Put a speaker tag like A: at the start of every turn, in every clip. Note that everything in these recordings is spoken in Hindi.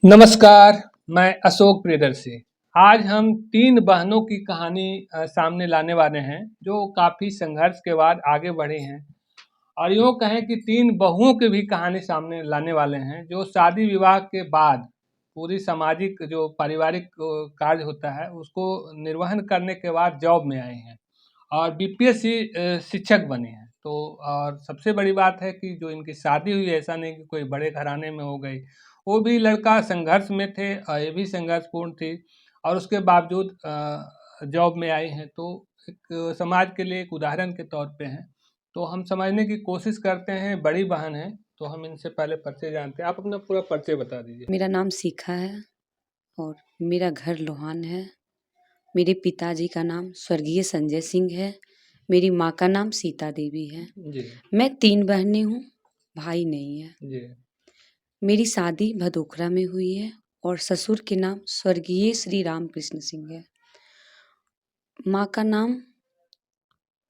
A: नमस्कार, मैं अशोक प्रियदर्शी। आज हम 3 बहनों की कहानी सामने लाने वाले हैं, जो काफ़ी संघर्ष के बाद आगे बढ़ी हैं और यूँ कहें कि 3 बहुओं की भी कहानी सामने लाने वाले हैं, जो शादी-विवाह के बाद पूरी सामाजिक जो पारिवारिक कार्य होता है, उसको निर्वहन करने के बाद जॉब में आई हैं और बीपीएससी शिक्षक बनी हैं। तो और सबसे बड़ी बात है कि जो इनकी शादी हुई, ऐसा नहीं कि कोई बड़े घराने में हो गई। वो भी लड़का संघर्ष में थे और ये भी संघर्षपूर्ण थी और उसके बावजूद जॉब में आई हैं, तो एक समाज के लिए एक उदाहरण के तौर पे हैं। तो हम समझने की कोशिश करते हैं, बड़ी बहन हैं, तो हम इनसे पहले परिचय जानते हैं। आप अपना पूरा परिचय बता दीजिए।
B: मेरा नाम शिखा है और मेरा घर लोहान है। मेरे पिताजी का नाम स्वर्गीय संजय सिंह है। मेरी माँ का नाम सीता देवी है।
A: जी,
B: मैं 3 बहनें हूँ, भाई नहीं है।
A: जी,
B: मेरी शादी भदोखरा में हुई है और ससुर के नाम स्वर्गीय श्री रामकृष्ण सिंह है। माँ का नाम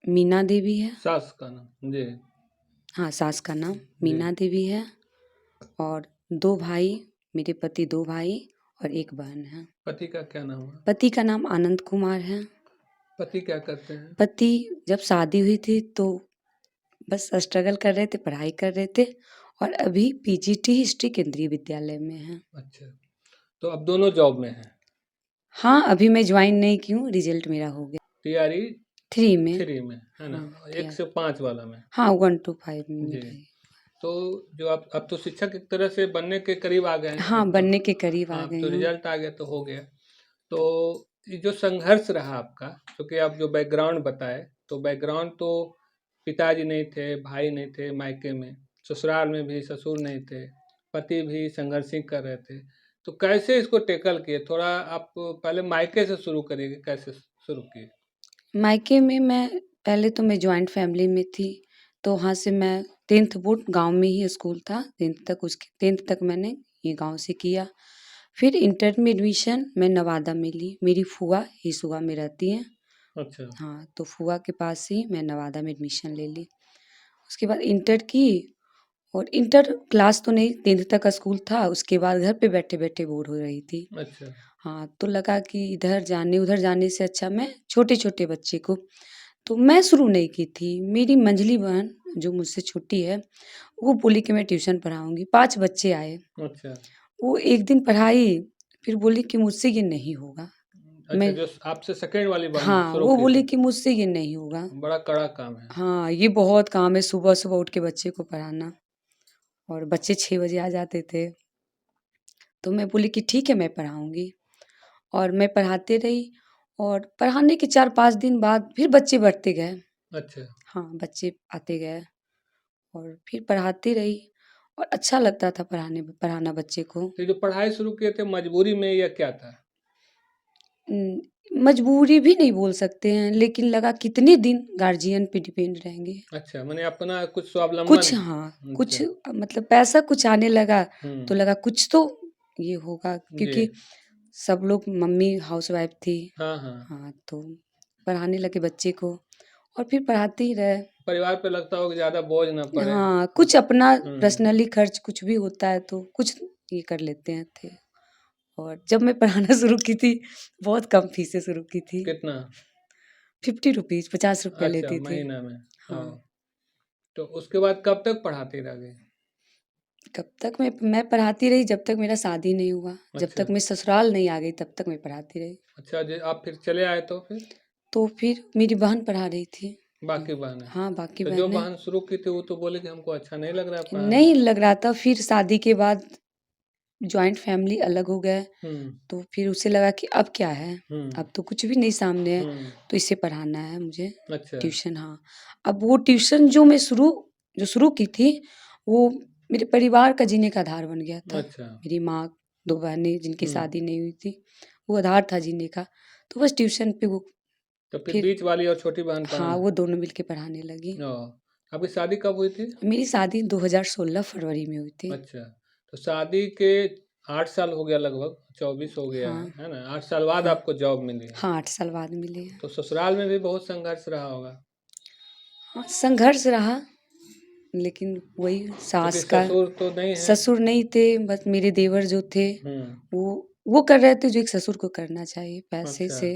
B: मीना देवी है।
A: सास का नाम? जी,
B: हाँ, सास का नाम
A: जी।
B: मीना देवी है और 2 भाई, मेरे पति 2 भाई और 1 बहन है।
A: पति का क्या नाम है?
B: पति का नाम आनंद कुमार है।
A: पति क्या करते हैं?
B: पति जब शादी हुई थी तो बस स्ट्रगल कर रहे थे, पढ़ाई कर रहे थे और अभी पीजीटी हिस्ट्री केंद्रीय विद्यालय में हैं।
A: अच्छा, तो अब दोनों जॉब में हैं।
B: हाँ, अभी मैं जॉइन नहीं की हूँ, रिजल्ट मेरा हो गया।
A: तैयारी
B: 3 में।
A: 3 में, है ना?
B: हाँ,
A: 1
B: तैयार।
A: से 5 वाला में।
B: हाँ, 1 to 5 में
A: जी,
B: मेरा है।
A: तो जो आप अब तो शिक्षक एक तरह से बनने के करीब आ गए हैं।
B: हाँ,
A: अब
B: बनने के करीब आ
A: हाँ, अब
B: गई
A: तो
B: हूँ।
A: रिजल्ट आ गया तो हो गया। तो ये जो संघर्ष रहा आपका, क्योंकि आप जो बैकग्राउंड बताए, तो बैकग्राउंड तो पिताजी नहीं थे, भाई नहीं थे मायके में, ससुराल में भी ससुर नहीं थे, पति भी संघर्ष ही कर रहे थे। तो कैसे इसको टैकल किए? थोड़ा आप पहले मायके से शुरू करिए, कैसे शुरू किए?
B: मायके में मैं पहले तो मैं जॉइंट फैमिली में थी, तो वहाँ से मैं 10th बोर्ड गाँव में ही स्कूल था, 10th तक मैंने ये गाँव से किया। फिर इंटर में एडमिशन मैं नवादा में ली। मेरी फूआ हिसुआ में रहती हैं।
A: अच्छा,
B: हाँ, तो फूआ के पास ही मैं नवादा में एडमिशन ले ली। उसके बाद इंटर की और इंटर क्लास तो नहीं 10th तक का स्कूल था, उसके बाद घर पे बैठे-बैठे बोर हो रही थी।
A: अच्छा,
B: हाँ, तो लगा कि इधर जाने उधर जाने से अच्छा मैं छोटे-छोटे बच्चे को तो मैं शुरू नहीं की थी। मेरी मंझली बहन जो मुझसे छोटी है, वो बोली कि मैं ट्यूशन पढ़ाऊँगी। 5 बच्चे आए।
A: अच्छा।
B: वो एक दिन पढ़ाई, फिर बोली कि मुझसे ये नहीं होगा।
A: अच्छा,
B: मैं
A: जो आपसे सेकंड वाली बहन
B: हाँ,
A: शुरू
B: वो
A: की
B: बोली
A: थी।
B: कि मुझसे ये नहीं होगा।
A: बड़ा कड़ा काम है।
B: हाँ, ये बहुत काम है सुबह-सुबह उठ के बच्चे को पढ़ाना और बच्चे 6 बजे आ जाते थे। तो मैं बोली कि ठीक है मैं पढ़ाऊँगी और मैं पढ़ाते रही और पढ़ाने के 4-5 दिन बाद फिर बच्चे बढ़ते गए।
A: अच्छा,
B: हाँ, बच्चे आते गए और फिर पढ़ाती रही और अच्छा लगता था पढ़ाना बच्चे को।
A: तो ये जो पढ़ाई शुरू किए थे मजबूरी में या क्या था?
B: उम, मजबूरी भी नहीं बोल सकते हैं, लेकिन लगा कितने दिन गार्जियन पे डिपेंड रहेंगे।
A: अच्छा, माने अपना कुछ स्वावलंबन।
B: कुछ हाँ, कुछ
A: अच्छा,
B: मतलब पैसा कुछ आने लगा,
A: हुँ,
B: तो लगा कुछ तो ये होगा
A: जी।
B: क्योंकि सब लोग मम्मी हाउसवाइफ़ थी।
A: हाँ, हाँ।
B: हाँ, तो पढ़ाने लगे बच्चे को और फिर पढ़ाते ही रहे।
A: परिवार पे लगता हो कि ज़्यादा बोझ ना पड़े।
B: हाँ,
A: हुँ,
B: कुछ अपना
A: हुँ।
B: पर्सनली खर्च कुछ भी होता है तो कुछ ये कर लेते हैं थे। और जब मैं पढ़ाना शुरू की थी, बहुत कम फीसें शुरू की थी।
A: कितना?
B: 50 रुपीज़ ₹50
A: अच्छा,
B: लेती थी।
A: महीना में।
B: हाँ,
A: हाँ, तो उसके बाद कब तक पढ़ाती रह गई?
B: कब तक मैं पढ़ाती रही जब तक मेरा शादी नहीं हुआ। जब
A: अच्छा,
B: तक मैं ससुराल नहीं आ गई तब तक मैं पढ़ाती रही।
A: अच्छा जे आप फिर चले आए तो फिर?
B: तो फिर मेरी बहन पढ़ा रही थी। हुँ,
A: बाकी बहनें?
B: हाँ, बाकी
A: तो जो
B: बहनें
A: बहन शुरू की थी वो तो बोली कि हमको अच्छा नहीं लग रहा है पढ़ाना।
B: नहीं लग रहा था फिर शादी के बाद जॉइंट फैमिली अलग हो गए,
A: हुँ,
B: तो फिर उसे लगा कि अब क्या है?
A: हुँ,
B: अब तो कुछ भी नहीं सामने है,
A: हुँ।
B: तो इसे पढ़ाना है मुझे
A: अच्छा,
B: ट्यूशन हाँ। अब वो ट्यूशन जो शुरू की थी, वो मेरे परिवार का जीने का आधार बन गया था।
A: अच्छा।
B: मेरी माँ, 2 बहनें जिनकी
A: हुँ,
B: शादी नहीं हुई थी, वो आधार था जीने का। तो बस ट्यूशन पे वो
A: तो फिर
B: फिर
A: बीच वाली और छोटी बहन
B: हाँ,
A: पढ़ाना।
B: वो दोनों मिलके पढ़ाने लगी।
A: आपकी शादी कब हुई थी?
B: मेरी शादी 2016 फरवरी में हुई थी।
A: अच्छा, तो शादी के 8 साल हो गया लगभग, 24 हो गया
B: हाँ,
A: है ना? 8 साल बाद
B: हाँ।
A: आपको जॉब मिली है।
B: हाँ, 8 साल बाद मिली है।
A: तो ससुराल में भी बहुत संघर्ष रहा होगा।
B: हाँ, संघर्ष रहा, लेकिन वही
A: क्योंकि
B: सास का
A: ससुर तो नहीं है।
B: ससुर नहीं थे, बस मेरे देवर जो थे वो कर रहे थे जो एक ससुर को करना चाहिए पैसे
A: अच्छा।
B: से।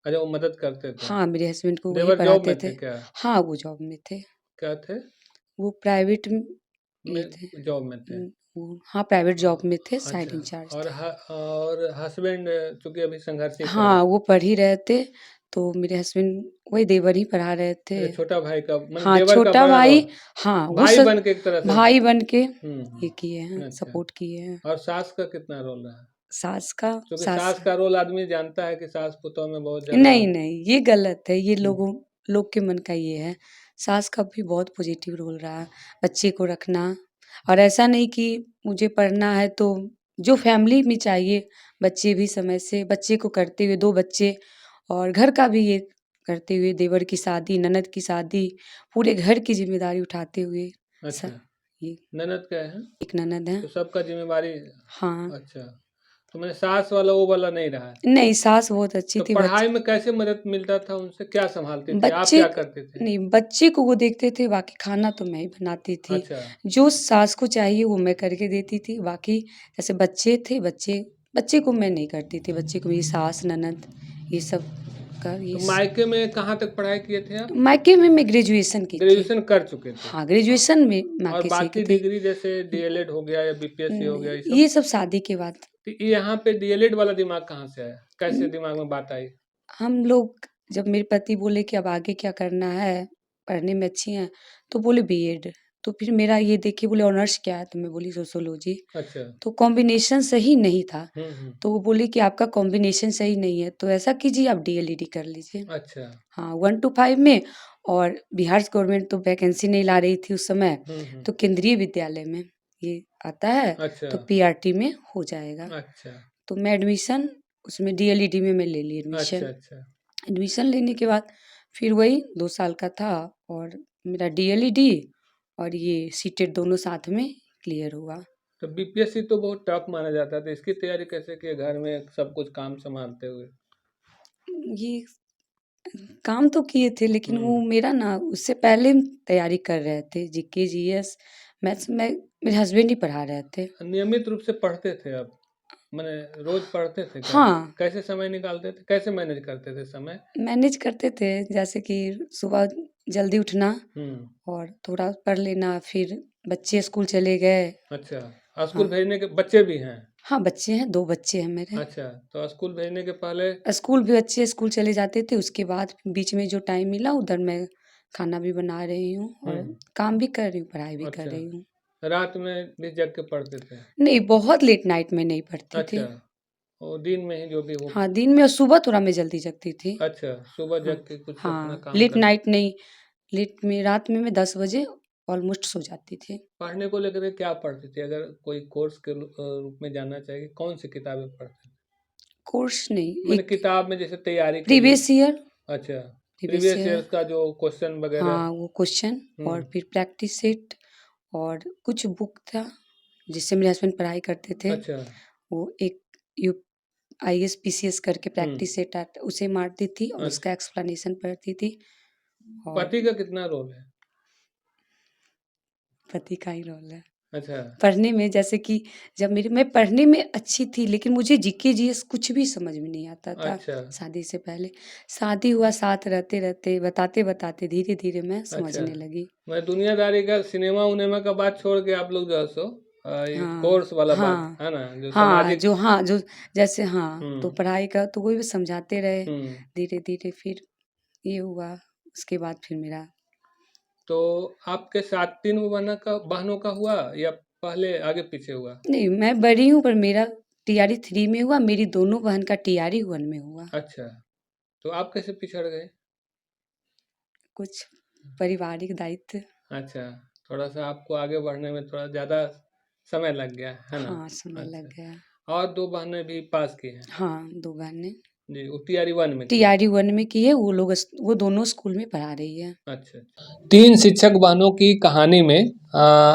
A: अच्छा, वो मदद करते थे।
B: हाँ, मेरे हस्बैंड को वही
A: देवर जॉब
B: पढ़ाते
A: में थे
B: थे।
A: क्या?
B: हाँ, वो जॉब में थे।
A: क्या थे?
B: वो प्राइवेट ये थे।
A: में जॉब में थे।
B: वो हाँ, प्राइवेट जॉब में थे, साइड
A: अच्छा।
B: इंचार्ज
A: और
B: थे।
A: और हस्बैंड चूँकि अभी संघर्ष ही कर रहे
B: हाँ,
A: हैं।
B: वो पढ़ ही रहे थे, तो मेरे हस्बैंड वही देवर ही पढ़ा रहे थे।
A: अच्छा, छोटा भाई का मतलब
B: हाँ,
A: देवर का
B: छोटा
A: बड़ा
B: भाई
A: रोल,
B: हाँ, वो
A: भाई बन के एक तरह से।
B: भाई बन के ये किए हैं,
A: अच्छा।
B: सपोर्ट किए हैं।
A: और सास का कितना रोल रहा?
B: सास का
A: क्योंकि
B: सास
A: सास का रोल आदमी जानता है कि सास-पुतोह में बहुत ज़्यादा।
B: नहीं, नहीं, ये गलत है, ये
A: हुँ।
B: लोग के मन का ये है। सास का भी बहुत पॉजिटिव रोल रहा है, बच्चे को रखना और ऐसा नहीं कि मुझे पढ़ना है तो जो फैमिली में चाहिए, बच्चे भी समय से बच्चे को करते हुए 2 बच्चे और घर का भी ये करते हुए, देवर की शादी, ननद की शादी, पूरे घर की ज़िम्मेदारी उठाते हुए स
A: अच्छा,
B: ये
A: ननद क्या है?
B: एक ननद है।
A: तो सबका ज़िम्मेवारी।
B: हाँ,
A: अच्छा, तो मैंने सास वाला वो वाला नहीं रहा है।
B: नहीं सास बहुत अच्छी
A: तो
B: थी,
A: पढ़ाई में कैसे मदद मिलता था उनसे? क्या सँभालती थी? आप
B: बच्चे
A: क्या
B: क
A: करते थे?
B: नहीं, बच्चे को वो देखते थे, बाकी खाना तो मैं ही बनाती थी।
A: अच्छा।
B: जो सास को चाहिए वो मैं करके देती थी, बाकी जैसे बच्चे थे, बच्चे बच्चे को मैं नहीं करती थी, बच्चे को मेरी सास, ननद ये सब का
A: तो
B: ये स
A: मायके में कहाँ तक पढ़ाई किए थे आप?
B: मायके में मैं ग्रेजुएशन की थी।
A: ग्रेजुएशन कर चुके थे।
B: हाँ,
A: अ,
B: ग्रेजुएशन में
A: और
B: मायके से की
A: बाकी
B: थी।
A: डिग्री जैसे डीएलएड हो गया या बीपीएससी हो गया
B: नहीं,
A: ये सब?
B: ये सब शादी के बाद।
A: तो यहाँ पे डीएलएड वाला दिमाग कहाँ से आया? कैसे
B: उम,
A: दिमाग में बात आई?
B: हम लोग जब मेरे पति बोले कि अब आगे क्या करना है, पढ़ने में अच्छी हैं, तो बोले बीएड। तो फिर मेरा ये देखिए बोले ऑनर्स क्या है? तो मैं बोली सोशियोलॉजी।
A: अच्छा।
B: तो कॉम्बिनेशन सही नहीं था।
A: हुँ।
B: तो वो बोले कि आपका कॉम्बिनेशन सही नहीं है, तो ऐसा कीजिए आप डीएलईडी कर लीजिए।
A: अच्छा।
B: हाँ, 1 टू 5 में और बिहार गवर्नमेंट तो वैकेंसी नहीं ला रही थी उस समय,
A: हुँ।
B: तो केंद्रीय विद्यालय में ये आता है,
A: अच्छा।
B: तो पीआरटी में हो जाएगा।
A: अच्छा।
B: तो मैं एडमिशन उसमें डीएलईडी में मैं ले ली
A: अच्छा,
B: एडमिशन।
A: अच्छा।
B: एडमिशन लेने के बाद फिर वही 2 साल का था और मेरा डीएलईडी और ये सीटेट दोनों साथ में क्लियर हुआ।
A: तो बीपीएससी तो बहुत टफ माना जाता है, तो इसकी तैयारी कैसे की घर में सब कुछ काम सँभालते हुए?
B: ये काम तो किए थे लेकिन वो
A: हुँ।
B: मेरा ना उससे पहले हम तैयारी कर रहे थे जीके, जीएस, मैथ्स में मेरे हस्बैंड ही पढ़ा रहे थे।
A: नियमित रूप से पढ़ते थे आप? माने रोज़ पढ़ते थे क्या?
B: हाँ,
A: कैसे समय निकालते थे? कैसे मैनेज करते थे समय?
B: मैनेज करते थे जैसे कि सुबह जल्दी उठना
A: हुँ।
B: और थोड़ा पढ़ लेना, फिर बच्चे स्कूल चले गए।
A: अच्छा, स्कूल
B: हाँ,
A: भेजने के बच्चे भी हैं?
B: हाँ, बच्चे हैं, 2 बच्चे हैं मेरे।
A: अच्छा, तो स्कूल भेजने के पहले।
B: स्कूल भी बच्चे स्कूल चले जाते थे, उसके बाद बीच में जो टाइम मिला उधर मैं खाना भी बना रही हूँ
A: हुँ।
B: और काम भी कर रही हूँ, पढ़ाई भी कर
A: अच्छा,
B: रही हूँ।
A: रात में भी जग के पढ़ते थे?
B: नहीं, बहुत लेट नाइट में नहीं पढ़ती
A: अच्छा,
B: थी।
A: और दिन में ही जो भी हो।
B: हाँ, दिन में और सुबह थोड़ा मैं जल्दी जगती थी।
A: अच्छा, सुबह
B: हाँ,
A: जग के कुछ अपना
B: हाँ,
A: काम
B: लेट
A: कर।
B: नाइट नहीं, लेट में रात में मैं 10 बजे ऑलमोस्ट सो जाती थी।
A: पढ़ने को लेकर के क्या पढ़ते थे? अगर कोई कोर्स के रूप में जानना चाहिए, कौन-सी किताबें पढ़ते थे?
B: कोर्स नहीं,
A: माने
B: एक
A: किताब में जैसे तैयारी के लिए।
B: प्रीवियस ईयर
A: अच्छा,
B: प्रीवियस
A: प्रीवियस
B: ईयर
A: ईयर्स का जो क्वेश्चन वगैरह।
B: हाँ, वो क्वेश्चन
A: हुँ।
B: और फिर प्रैक्टिस सेट और कुछ बुक था, जिससे मेरे हस्बैंड पढ़ाई करते थे।
A: अच्छा।
B: वो एक यू आईएएस, पीसीएस करके
A: हुँ।
B: प्रैक्टिस सेट आता उसे मारती थी और
A: अच्छा,
B: उसका एक्सप्लेनेशन पढ़ती थी और
A: पति का कितना रोल है?
B: पति का ही रोल है।
A: अच्छा।
B: पढ़ने में जैसे कि जब मेरी मैं पढ़ने में अच्छी थी लेकिन मुझे जीके जीएस कुछ भी समझ में नहीं आता था
A: अच्छा।
B: शादी से पहले। शादी हुआ साथ रहते-रहते, बताते-बताते धीरे-धीरे मैं
A: अच्छा,
B: समझने लगी।
A: मैं दुनियादारी का सिनेमा-उनेमा का बात छोड़ के आप लोग जो है सो ये
B: हाँ,
A: कोर्स वाला बात
B: हाँ,
A: है ना? जो
B: हाँ,
A: सामाजिक।
B: जो जैसे हाँ, तो
A: हुँ।
B: पढ़ाई का तो वही भी समझाते रहे।
A: हुँ।
B: धीरे-धीरे फिर ये हुआ, उसके बाद फिर मेरा
A: तो आपके साथ 3 बहनों का हुआ या पहले आगे-पीछे हुआ?
B: नहीं मैं बड़ी हूँ पर मेरा टीआरई 3 में हुआ, मेरी दोनों बहन का टीआरई 1 में हुआ।
A: अच्छा, तो आप कैसे पिछड़ गए?
B: कुछ पारिवारिक दायित्व
A: अच्छा, थोड़ा-सा आपको आगे बढ़ने में थोड़ा ज़्यादा समय लग गया, है ना?
B: हाँ, समय लग
A: अच्छा,
B: गया।
A: और 2 बहनें भी पास की हैं?
B: हाँ, 2 बहनें
A: जी, वो टीआरई 1 में की हैं?
B: टीआरई 1 में की है, वो दोनों स्कूल में पढ़ा रही है।
A: अच्छा, अच्छा। 3 शिक्षक बहनों की कहानी में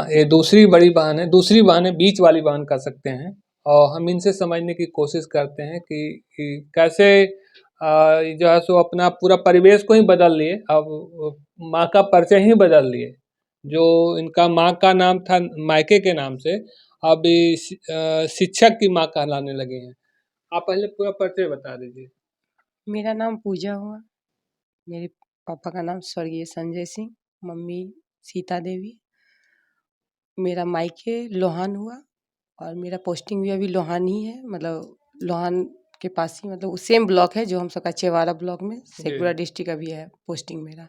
A: ये दूसरी बड़ी बहन है, दूसरी बहन है, बीच वाली बहन कह सकते हैं। और हम इनसे समझने की कोशिश करते हैं कि कैसे जो है सो अपना पूरा परिवेश को ही बदल लिए, अब माँ का परिचय ही बदल लिए। जो इनका माँ का नाम था मायके के नाम से, अब शिक्षक की माँ कहलाने लगे हैं। आप पहले पूरा परिचय बता दीजिए।
C: मेरा नाम पूजा हुआ। मेरे पापा का नाम स्वर्गीय संजय सिंह, मम्मी सीता देवी। मेरा मायके लोहान हुआ और मेरा पोस्टिंग भी अभी लोहान ही है, मतलब लोहान के पास ही, मतलब सेम ब्लॉक है जो हम सबका चेवाड़ा ब्लॉक में, शेखपुरा डिस्ट्रिक्ट अभी है पोस्टिंग मेरा।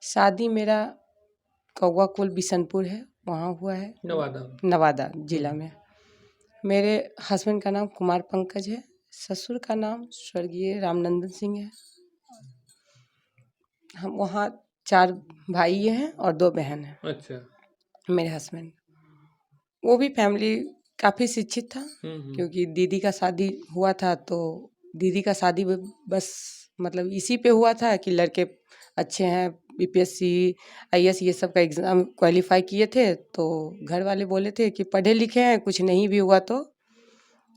C: शादी मेरा कौवा कुल बिशनपुर है, वहाँ हुआ है, नवादा जिला में। मेरे हस्बैंड का नाम कुमार पंकज है, ससुर का नाम स्वर्गीय रामनंदन सिंह है। हम वहाँ 4 भाई हैं और 2 बहन हैं।
A: अच्छा।
C: मेरे हस्बैंड, वो भी फैमिली काफ़ी शिक्षित था, क्योंकि दीदी का शादी हुआ था तो दीदी का शादी बस मतलब इसी पे हुआ था कि लड़के अच्छे हैं, बीपीएससी आईएएस ये सब का एग्ज़ाम क्वालिफाई किए थे, तो घर वाले बोले थे कि पढ़े लिखे हैं, कुछ नहीं भी हुआ तो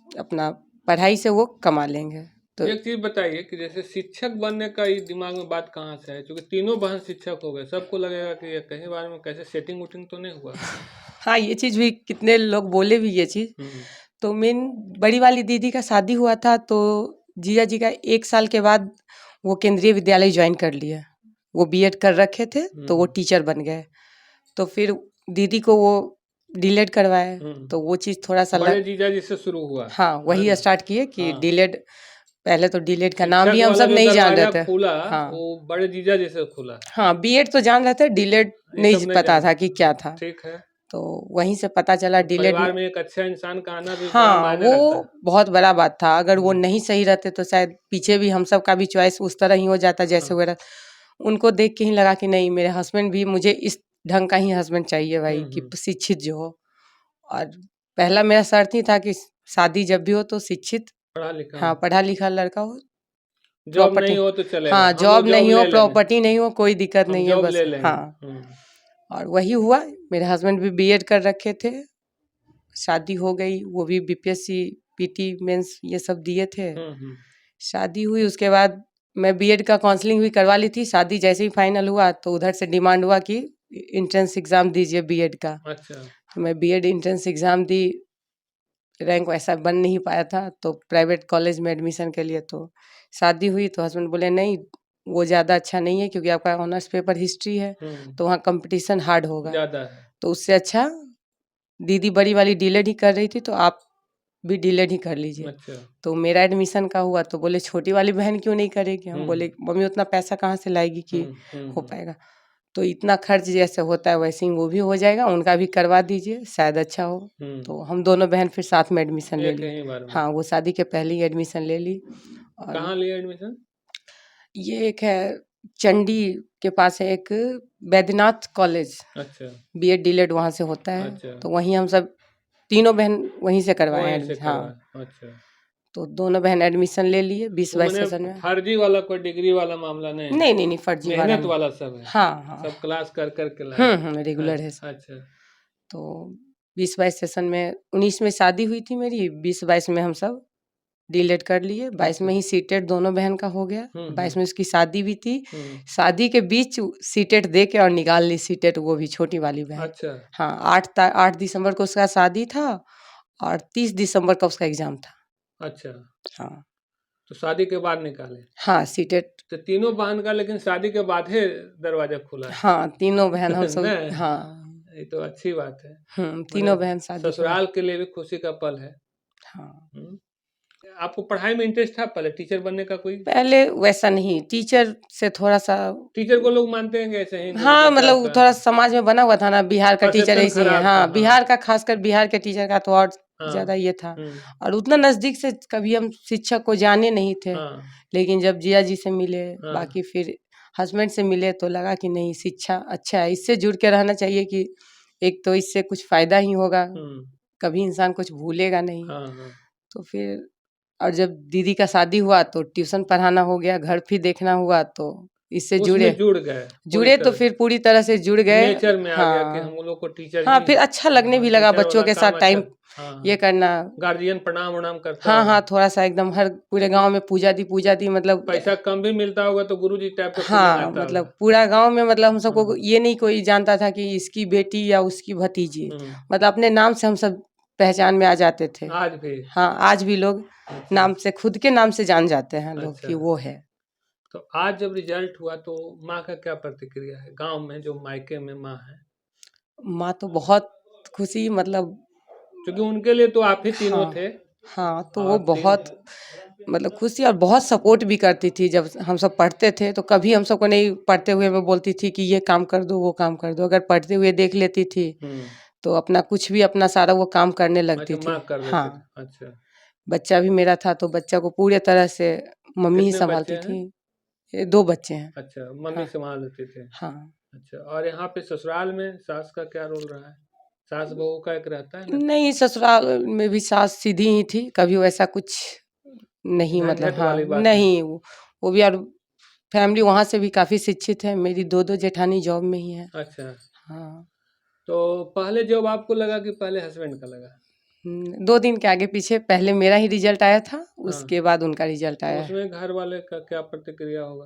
C: अपना पढ़ाई से वो कमा लेंगे। तो
A: एक चीज बताइए कि जैसे शिक्षक बनने का ये दिमाग में बात कहाँ से है, क्योंकि तीनों बहन शिक्षक हो गए, सबको लगेगा कि ये कहीं बारे में कैसे सेटिंग वुटिंग तो नहीं हुआ।
C: हाँ, ये चीज़ भी कितने लोग बोले भी ये चीज़। तो मेन बड़ी वाली दीदी का शादी हुआ था तो जीजा जी का 1 साल के बाद वो केंद्रीय विद्यालय ज्वाइन कर लिया। वो बीएड कर रखे थे तो वो टीचर बन गए। तो फिर दीदी को वो डीलेड करवाए, तो वो चीज़ थोड़ा सा
A: बड़े जीजा जी से शुरू हुआ।
C: हाँ, वही स्टार्ट किए कि
A: हाँ।
C: डीलेड, पहले तो डीलेड का नाम भी
A: शिक्षक
C: हम
A: वाला
C: सब
A: जो
C: नहीं जान रहे
A: दरवाजा
C: थे।
A: खुला,
C: हाँ,
A: वो बड़े जीजा जी से खुला।
C: हाँ, बीएड तो जान रहे थे, डीलेड
A: ये
C: नहीं
A: सब
C: पता था
A: जानते।
C: कि क्या था।
A: ठीक है।
C: तो वहीं से पता चला
A: तो
C: डीलेड
A: परिवार
C: में।
A: में एक अच्छा इंसान का आना भी बड़ा
C: हाँ,
A: मायने रखता है।
C: वो बहुत बड़ा बात था। अगर वो नहीं सही रहते तो शायद पीछे भी हम सब का भी चॉइस उस तरह ही हो जाता जैसे हुआ। उनको देख के ही लगा कि नहीं, मेरे हस्बैंड भी, मुझे इस ढंग का ही हस्बैंड चाहिए भाई, कि शिक्षित जो हो। और पहला मेरा शर्त ही था कि शादी जब भी हो तो शिक्षित,
A: पढ़ा लिखा।
C: हाँ, पढ़ा लिखा लड़का हो।
A: जॉब नहीं हो तो चलेगा।
C: हाँ, जॉब नहीं हो, प्रॉपर्टी नहीं हो, कोई दिक्कत नहीं है,
A: जॉब
C: बस।
A: ले लेंगे।
C: हाँ, और वही हुआ। मेरे हस्बैंड भी बीएड कर रखे थे, शादी हो गई। वो भी बीपीएससी पीटी मेंस ये सब दिए थे। शादी हुई, उसके बाद मैं बीएड का काउंसलिंग भी करवा ली थी। शादी जैसे ही फाइनल हुआ तो उधर से डिमांड हुआ कि एंट्रेंस एग्जाम दीजिए बीएड का।
A: अच्छा।
C: तो मैं बीएड एंट्रेंस एग्जाम दी, रैंक वैसा बन नहीं पाया था, तो प्राइवेट कॉलेज में एडमिशन के लिए। तो शादी हुई तो हस्बैंड बोले नहीं, वो ज़्यादा अच्छा नहीं है, क्योंकि आपका ऑनर्स पेपर हिस्ट्री है, तो वहाँ कंपटीशन हार्ड होगा
A: ज़्यादा है।
C: तो उससे अच्छा दीदी बड़ी वाली डीलेड ही कर रही थी, तो आप भी डीलेड ही कर लीजिए।
A: अच्छा।
C: तो मेरा एडमिशन का हुआ तो बोले छोटी वाली बहन क्यों नहीं करेगी। हम बोले मम्मी उतना पैसा कहाँ से लाएगी कि हो पाएगा। तो इतना खर्च जैसे होता है वैसे ही वो भी हो जाएगा, उनका भी करवा दीजिए, शायद अच्छा हो। तो हम दोनों बहन फिर साथ में एडमिशन ले ली। हाँ, वो शादी के पहले ही एडमिशन ले ली। और
A: कहाँ लिया एडमिशन?
C: ये एक है चंडी के पास है एक बैद्यनाथ कॉलेज।
A: अच्छा।
C: बीएड डीलेड वहाँ से होता है।
A: अच्छा।
C: तो वहीं हम सब तीनों बहन वहीं से करवाए एडमिशन। हाँ,
A: अच्छा।
C: तो दोनों बहन एडमिशन ले लिए 20-22
A: मैंने
C: सेशन में।
A: फर्जी वाला कोई डिग्री वाला मामला नहीं है?
C: नहीं नहीं नहीं, फर्जी वाला
A: मेहनत
C: नहीं।
A: वाला सब है।
C: हाँ हाँ,
A: सब क्लास कर कर के लाए।
C: रेगुलर है सब।
A: अच्छा।
C: तो 20-22 सेशन में 19 में शादी हुई थी मेरी, 20-22 में हम सब डीलेट कर लिए। 22 में ही सीटेट दोनों बहन का हो गया। 22 में उसकी शादी भी थी। शादी के बीच सीटेट दे के और निकाल ली सीटेट, वो भी छोटी वाली बहन।
A: अच्छा।
C: हाँ, 8 दिसंबर को उसका शादी था और 30 दिसंबर का उसका एग्जाम था। अच्छा। हाँ,
A: तो शादी के बाद निकाले?
C: हाँ, सीटेट।
A: तो तीनों बहन का लेकिन शादी के बाद ही दरवाजा खुला है।
C: हाँ, तीनों बहन हम सब। हाँ,
A: ये तो अच्छी बात है।
C: तीनों बहन शादी
A: ससुराल के लिए भी खुशी का पल है।
C: हाँ।
A: आपको पढ़ाई में इंटरेस्ट था पहले, टीचर बनने का कोई?
C: पहले वैसा नहीं, टीचर से थोड़ा सा,
A: टीचर को लोग मानते हैं ऐसे ही।
C: हाँ, मतलब थोड़ा समाज में बना हुआ था ना, बिहार का टीचर ऐसे ही है। हाँ, बिहार का, खासकर बिहार के टीचर का तो और ज्यादा ये था। और उतना नजदीक से कभी हम शिक्षक को जाने नहीं थे। लेकिन जब जिया जी से मिले, बाकी फिर हस्बैंड से मिले, तो लगा कि नहीं, शिक्षा अच्छा है, इससे जुड़ के रहना चाहिए कि एक तो इससे कुछ फायदा ही होगा, कभी इंसान कुछ भूलेगा नहीं। तो फिर और जब दीदी का शादी हुआ तो ट्यूशन पढ़ाना हो गया, घर भी देखना हुआ, तो इससे
A: उसमें जुड़ गए पूरी
C: जुड़े तो
A: तरह से।
C: फिर पूरी तरह से जुड़ गए।
A: नेचर में आ गया कि
C: हाँ,
A: हम लोग को टीचर
C: हाँ,
A: ही
C: फिर अच्छा लगने भी लगा
A: टीचर
C: बच्चों
A: वाला
C: के
A: काम
C: साथ
A: अच्छा।
C: टाइम
A: हाँ,
C: ये
A: हाँ।
C: करना।
A: गार्जियन प्रणाम वणाम करता
C: हाँ,
A: होगा।
C: हाँ, थोड़ा-सा एकदम हर पूरे गाँव में पूजा दी मतलब
A: पैसा कम भी मिलता होगा तो गुरुजी टाइप का फीलिंग
C: हाँ,
A: आता
C: मतलब
A: होगा।
C: पूरा गाँव में मतलब हम सबको
A: हाँ।
C: ये नहीं कोई जानता था कि इसकी बेटी या उसकी भतीजी,
A: हुँ।
C: मतलब अपने नाम से हम सब पहचान में आ जाते थे।
A: आज भी।
C: हाँ, आज भी लोग
A: अच्छा,
C: नाम से खुद के नाम से जान जाते हैं लोग
A: अच्छा।
C: कि वो है।
A: तो आज जब रिजल्ट हुआ तो माँ का क्या प्रतिक्रिया है? गाँव में जो मायके में माँ है?
C: माँ तो बहुत खुशी मतलब
A: क्योंकि उनके लिए तो आप ही तीनों
C: हाँ,
A: थे
C: हाँ, तो वो
A: और
C: बहुत मतलब खुशी और बहुत सपोर्ट भी करती थी। जब हम सब पढ़ते थे तो कभी हम सबको नहीं पढ़ते हुए में बोलती थी कि ये काम कर दो, वो काम कर दो। अगर पढ़ते हुए देख लेती थी,
A: हुँ।
C: तो अपना कुछ भी अपना सारा वो काम करने लगती
A: अच्छा,
C: थी।
A: माँ कर देते थे।
C: हाँ,
A: अच्छा।
C: बच्चा भी मेरा था तो बच्चा को पूरे तरह से मम्मी ही
A: कितने बच्चे
C: सँभालती
A: हैं?
C: थी। ये 2 बच्चे हैं।
A: अच्छा, मम्मी
C: हाँ,
A: सँभाल लेते थे।
C: हाँ।
A: अच्छा, और यहाँ पे ससुराल में सास का क्या रोल रहा है? सास बहू का एक रहता है ना
C: नहीं, ससुराल में भी सास सीधी ही थी, कभी वैसा कुछ नहीं मतलब
A: झंझट
C: हाँ,
A: वाली बात नहीं।
C: नहीं वो भी और फैमिली वहाँ से भी काफ़ी शिक्षित है। मेरी 2-2 जेठानी जॉब में ही हैं।
A: अच्छा,
C: हाँ।
A: तो पहले जॉब आपको लगा कि पहले हस्बैंड का लगा?
C: 2 दिन के आगे-पीछे पहले मेरा ही रिज़ल्ट आया था,
A: हाँ,
C: उसके बाद उनका रिज़ल्ट
A: तो
C: आया है।
A: उसमें घर वाले का क्या प्रतिक्रिया होगा?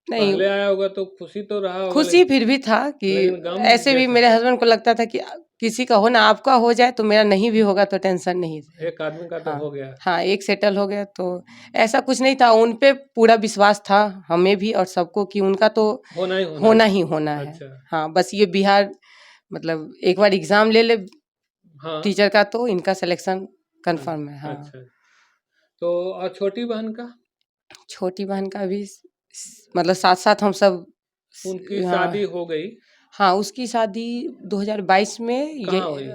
C: नहीं,
A: पहले आया होगा तो खुशी तो रहा होगा
C: खुशी फिर भी था कि
A: लेकिन गम
C: ऐसे भी
A: जैसा
C: मेरे हस्बैंड को लगता था कि किसी का हो ना, आपका हो जाए तो मेरा नहीं भी होगा तो टेंशन नहीं है।
A: एक आदमी का तो
C: हाँ,
A: हो गया।
C: हाँ, एक सेटल हो गया तो ऐसा कुछ नहीं था, उन पे पूरा विश्वास था, हमें भी और सबको कि उनका तो
A: होना ही होना
C: होना
A: है।
C: ही होना है।
A: अच्छा,
C: हाँ, बस ये बिहार मतलब एक बार एग्ज़ाम ले ले
A: हाँ,
C: टीचर का तो इनका सिलेक्शन
A: हाँ,
C: कन्फर्म है। हाँ,
A: अच्छा। तो और छोटी बहन का?
C: छोटी बहन का भी मतलब साथ-साथ हम सब
A: उनकी
C: हाँ,
A: शादी हो गई।
C: हाँ, उसकी शादी 2022 में ये
A: कहाँ हुई?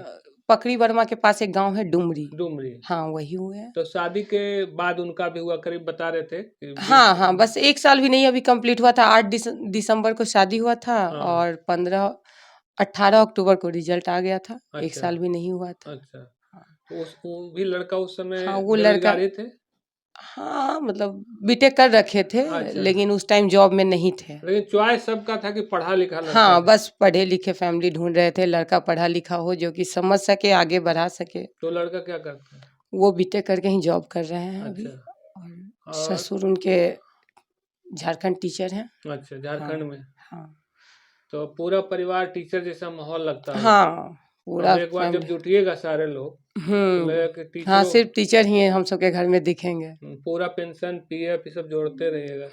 C: पकड़ी वर्मा के पास एक गाँव है डुमरी।
A: डुमरी।
C: हाँ, वही हुए हैं।
A: तो शादी के बाद उनका भी हुआ करीब बता रहे थे कि
C: हाँ, हाँ, बस 1 साल भी नहीं अभी कंप्लीट हुआ था। 8 दिसंबर को शादी हुआ था
A: हाँ,
C: और 18 अक्टूबर को रिज़ल्ट आ गया था। 1
A: अच्छा,
C: साल भी नहीं हुआ था।
A: अच्छा।
C: हाँ,
A: तो उस वो भी लड़का उस समय
C: हाँ, वो लड़का
A: बेरोज़गार ही थे?
C: हाँ, मतलब बीटेक कर रखे थे,
A: अच्छा,
C: लेकिन उस टाइम जॉब में नहीं थे।
A: लेकिन चॉइस सबका था कि पढ़ा-लिखा लड़का
C: हाँ,
A: दे।
C: बस पढ़े-लिखे फैमिली ढूँढ रहे थे, लड़का पढ़ा-लिखा हो जो कि समझ सके, आगे बढ़ा सके।
A: तो लड़का क्या करता है?
C: वो बीटेक करके ही जॉब कर रहे हैं अभी
A: अच्छा,
C: और
A: और
C: ससुर उनके झारखंड टीचर हैं।
A: अच्छा,
C: हाँ,
A: झारखंड में।
C: हाँ।
A: तो पूरा परिवार टीचर जैसा माहौल लगता होगा।
C: हाँ, पूरा
A: अब एक बार जब
C: फैमिली
A: जुटिएगा सारे लोग, तो लगेगा कि
C: हाँ,
A: टीचरों
C: सिर्फ़ टीचर ही हैं हम सबके घर में दिखेंगे।
A: पूरा पेंशन, पीएफ ये सब जोड़ते रहिएगा।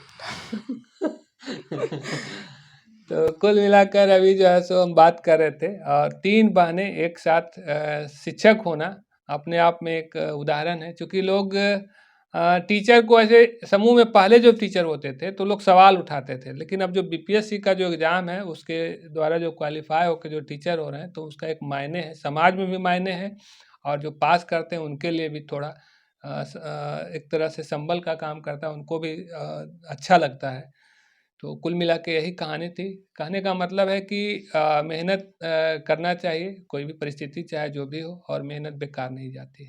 A: तो कुल मिलाकर अभी जो है सो हम बात कर रहे थे और 3 बहनें एक साथ शिक्षक होना अपने आप में एक उदाहरण है क्योंकि लोग टीचर को ऐसे समूह में पहले जो टीचर होते थे तो लोग सवाल उठाते थे लेकिन अब जो बीपीएससी का जो एग्ज़ाम है उसके द्वारा जो क्वालिफाई होकर जो टीचर हो रहे हैं तो उसका एक मायने है, समाज में भी मायने है और जो पास करते हैं उनके लिए भी थोड़ा एक तरह से संबल का काम करता है, उनको भी अच्छा लगता है। तो कुल मिला के यही कहानी थी। कहने का मतलब है कि मेहनत करना चाहिए, कोई भी परिस्थिति चाहे जो भी हो और मेहनत बेकार नहीं जाती है।